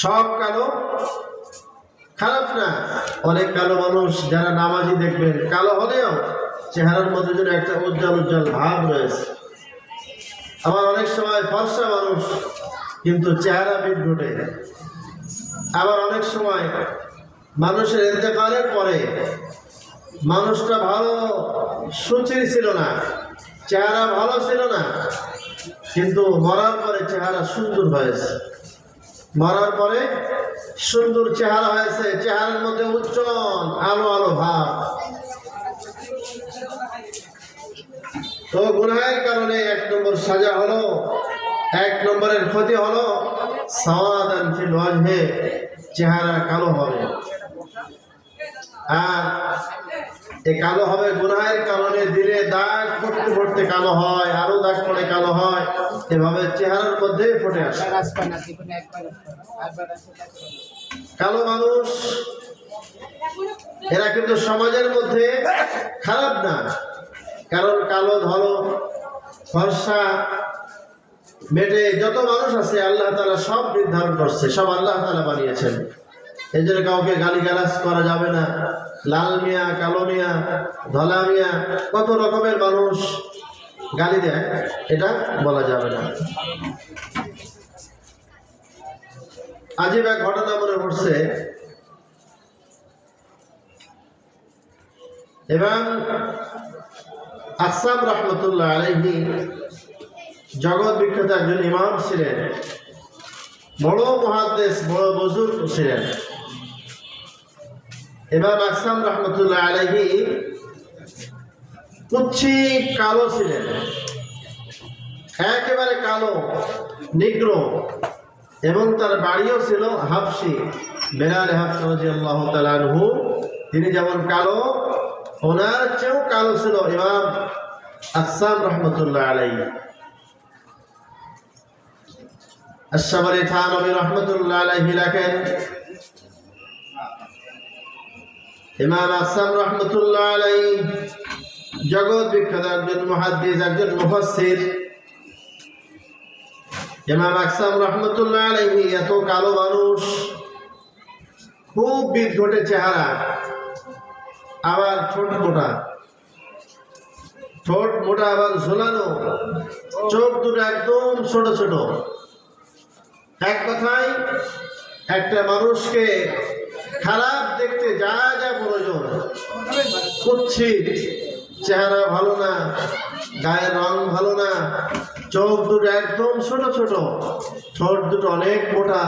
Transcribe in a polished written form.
সব কালো খারাপ না। অনেক কালো মানুষ যারা নামাজি দেখবেন কালো হলেও চেহারার মধ্যে যেন একটা উজ্জ্বল উজ্জ্বল ভাব রয়েছে। আবার অনেক সময় ফর্সা মানুষ কিন্তু চেহারা বিদঘটে। আবার অনেক সময় মানুষের ইন্তেকালের পরে মানুষটা ভালো সুচির ছিল না, চেহারা ভালো ছিল না, কিন্তু মরার পরে চেহারা সুন্দর হয়েছে। মরার পরে সুন্দর চেহারা হয়েছে, চেহারার মধ্যে উজ্জ্বল আলো আলো ভাব। তো গুনাহের কারণে এক নম্বর সাজা হলো, এক নম্বরের ক্ষতি হলো সাওয়াদান ফিল ওয়াজহে, চেহারা কালো হবে। আর এই কালো হবে গুনাহের কারণে, দিলে দাগ পড়তে পড়তে কালো হয়, আরো দাগ পড়ে কালো হয়, এভাবে চেহারার মধ্যে ফুটে আসে। কালো মানুষ এরা কিন্তু সমাজের মধ্যে খারাপ না, কারণ কালো ধলো ফর্সা মেটে যত মানুষ আছে আল্লাহ তাআলা সব নির্ধারণ করছে, সব আল্লাহ তাআলা বানিয়েছেন। এই জন্য কাউকে গালিগালাজ করা যাবে না। লাল মিয়া, কালো মিয়া, ধলা মিয়া, কত রকমের মানুষ গালি দেয়, এটা বলা যাবে না। আজীব এক ঘটনা মনে পড়ছে। এবং আসাম রহমতুল্লাহ আলাইহি জগৎ বিখ্যাত একজন ইমাম ছিলেন, বড় মুহাদ্দিস, বড় বুজুর্গ ছিলেন। ইমাম আসাম রহমতুল্লাহ আলাইহি কুচ্ছি কালো ছিলেন, একেবারে কালো নিগ্রো, এবং তার বাড়িও ছিল হাবশি, বেলাল হাবশি রাদিয়াল্লাহু তাআলা আনহু। তিনি যেমন কালো, ওনার চেয়েও কালো ছিল ইমাম আসাম রহমতুল্লাহ আলাইহি। আশ-শাবরি থানবী রহমতুল্লাহ আলাইহি লেখেন, ইমাম আসাম রহমতুল্লাহ আলাইহি জগৎ বিখ্যাত একজন মুহাদ্দিস, একজন মুফাসসির। ইমাম আসাম রহমতুল্লাহ আলাইহি এত কালো মানুষ, খুব বিদঘটে চেহারা, আবার ঠোঁট মোটা, ঠোঁট মোটা আবার ঝোলানো, চোখ দুটো একদম ছোট ছোট। এক কথায় একটা মানুষকে খারাপ দেখতে যা যা প্রয়োজন, কুৎসিত, চেহারা ভালো না, গায়ের রং ভালো না, চোখ দুটো একদম ছোট ছোট, ঠোঁট দুটো অনেক মোটা,